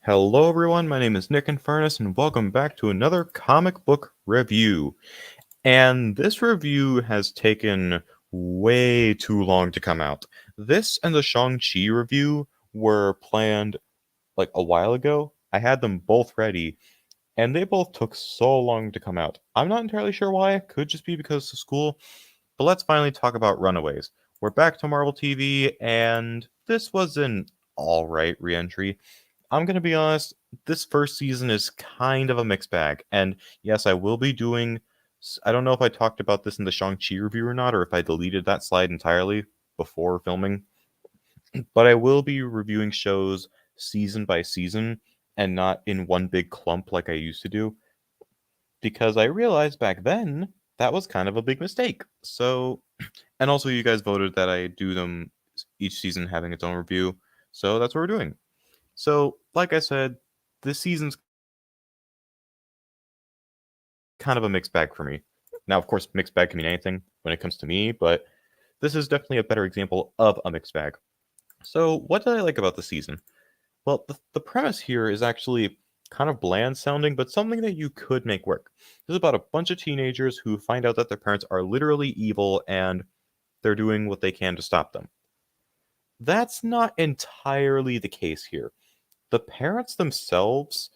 Hello everyone, my name is Nick Infernus and welcome back to another comic book review. And this review has taken way too long to come out. This and the Shang-Chi review were planned like a while ago. I had them both ready and they both took so long to come out. I'm not entirely sure why, it could just be because of school, but let's finally talk about Runaways. We're back to Marvel TV and this was an alright re-entry. I'm going to be honest, this first season is kind of a mixed bag. And yes, I will be doing. I don't know if I talked about this in the Shang-Chi review or not, or if I deleted that slide entirely before filming. But I will be reviewing shows season by season and not in one big clump like I used to do. Because I realized back then that was kind of a big mistake. So, and also you guys voted that I do them each season having its own review. So that's what we're doing. So, like I said, this season's kind of a mixed bag for me. Now, of course, mixed bag can mean anything when it comes to me, but this is definitely a better example of a mixed bag. So, what did I like about the season? Well, the premise here is actually kind of bland sounding, but something that you could make work. This is about a bunch of teenagers who find out that their parents are literally evil and they're doing what they can to stop them. That's not entirely the case here. The parents themselves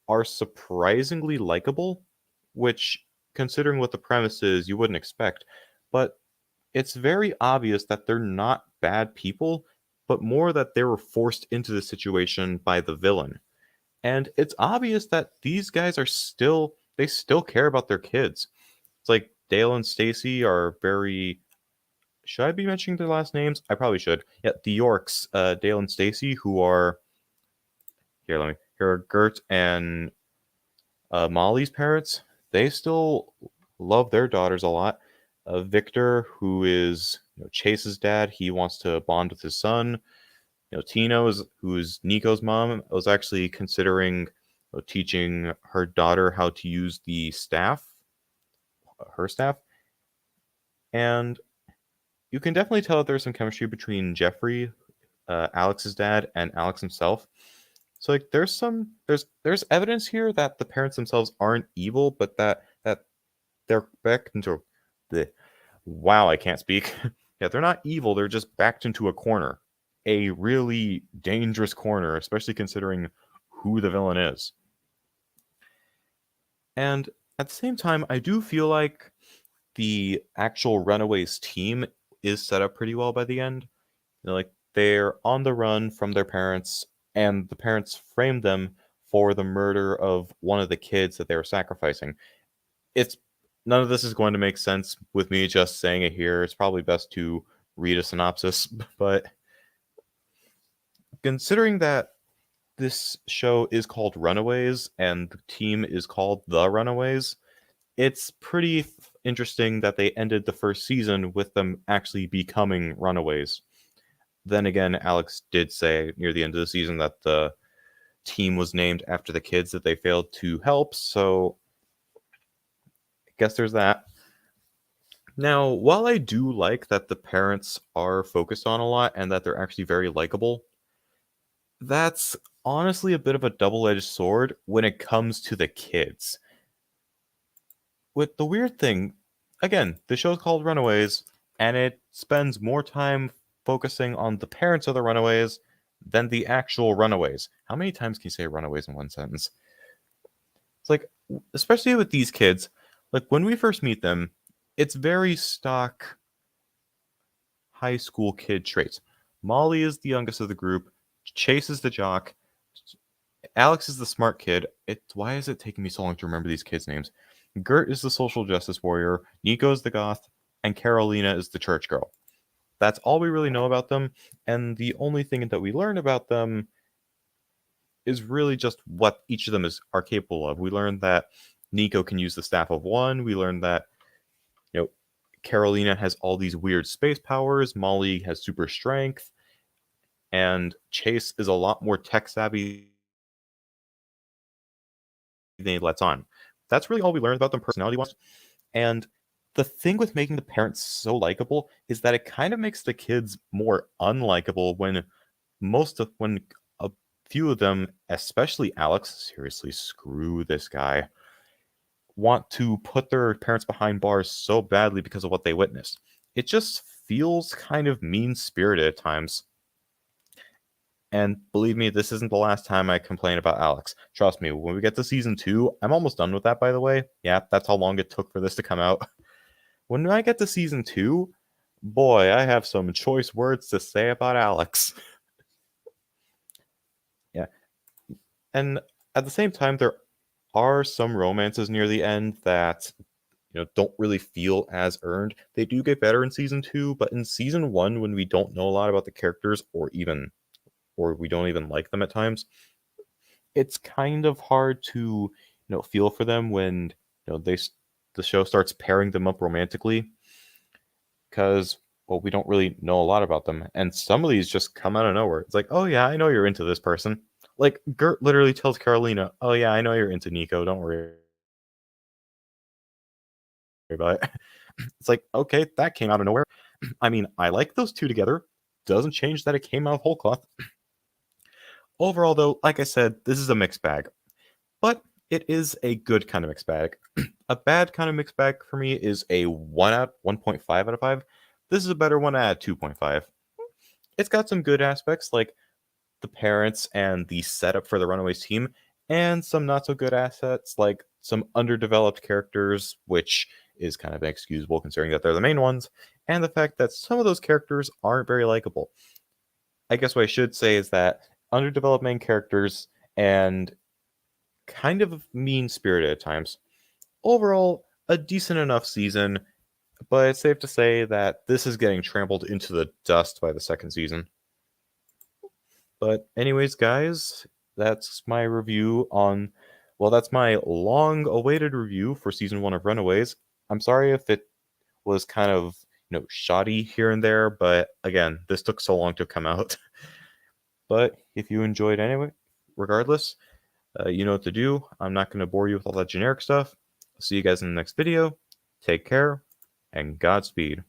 are surprisingly likable, which, considering what the premise is, you wouldn't expect. But it's very obvious that they're not bad people, but more that they were forced into the situation by the villain. And it's obvious that these guys they still care about their kids. It's like Dale and Stacy are very. Should I be mentioning their last names? I probably should. Yeah, the Yorks, Dale and Stacy, who are here. Here are Gert and Molly's parents, they still love their daughters a lot. Victor, who is Chase's dad, he wants to bond with his son. Tino, who's Nico's mom, was actually considering teaching her daughter how to use the staff, her staff. And you can definitely tell that there's some chemistry between Jeffrey, Alex's dad, and Alex himself. So like there's evidence here that the parents themselves aren't evil, but that they're backed into the wow, I can't speak. Yeah, they're not evil, they're just backed into a corner. A really dangerous corner, especially considering who the villain is. And at the same time, I do feel like the actual Runaways team is set up pretty well by the end. Like they're on the run from their parents, and the parents framed them for the murder of one of the kids that they were sacrificing. It's none of this is going to make sense with me just saying it here. It's probably best to read a synopsis, but considering that this show is called Runaways and the team is called The Runaways, it's pretty interesting that they ended the first season with them actually becoming Runaways. Then again, Alex did say near the end of the season that the team was named after the kids that they failed to help, so I guess there's that. Now, while I do like that the parents are focused on a lot and that they're actually very likable, that's honestly a bit of a double-edged sword when it comes to the kids. With the weird thing, again, the show's called Runaways, and it spends more time focusing on the parents of the runaways than the actual runaways. How many times can you say runaways in one sentence? It's like, especially with these kids, like when we first meet them, it's very stock high school kid traits. Molly is the youngest of the group. Chase is the jock. Alex is the smart kid. Why is it taking me so long to remember these kids' names? Gert is the social justice warrior. Nico is the goth, and Carolina is the church girl. That's all we really know about them, and the only thing that we learn about them is really just what each of them are capable of. We learned that Nico can use the staff of one. We learned that you know Carolina has all these weird space powers. Molly has super strength, and Chase is a lot more tech savvy than he lets on. That's really all we learned about them personality wise. And the thing with making the parents so likable is that it kind of makes the kids more unlikable when few of them, especially Alex, seriously, screw this guy, want to put their parents behind bars so badly because of what they witnessed. It just feels kind of mean-spirited at times. And believe me, this isn't the last time I complain about Alex. Trust me, when we get to season 2, I'm almost done with that, by the way. Yeah, that's how long it took for this to come out. When I get to season 2, boy, I have some choice words to say about Alex. Yeah. And at the same time, there are some romances near the end that don't really feel as earned. They do get better in season 2, but in season 1, when we don't know a lot about the characters or we don't even like them at times, it's kind of hard to feel for them when the show starts pairing them up romantically, because we don't really know a lot about them, and some of these just come out of nowhere. It's like, oh yeah, I know you're into this person. Like Gert literally tells Carolina, oh yeah, I know you're into Nico, don't worry about it. It's like, okay, that came out of nowhere. I mean, I like those two together. Doesn't change that it came out of whole cloth. Overall, though, like I said, this is a mixed bag. But it is a good kind of mixed bag. A bad kind of mixed bag for me is a 1.5 out of 5. This is a better one at 2.5. It's got some good aspects like the parents and the setup for the Runaways team, and some not so good assets like some underdeveloped characters, which is kind of inexcusable considering that they're the main ones, and the fact that some of those characters aren't very likable. I guess what I should say is that underdeveloped main characters and kind of mean-spirited at times. Overall, a decent enough season, but it's safe to say that this is getting trampled into the dust by the second season. But anyways, guys, that's my review on, well, that's my long-awaited review for season 1 of Runaways. I'm sorry if it was kind of, shoddy here and there, but again, this took so long to come out. But if you enjoyed anyway, regardless, you know what to do. I'm not going to bore you with all that generic stuff. I'll see you guys in the next video. Take care, and Godspeed.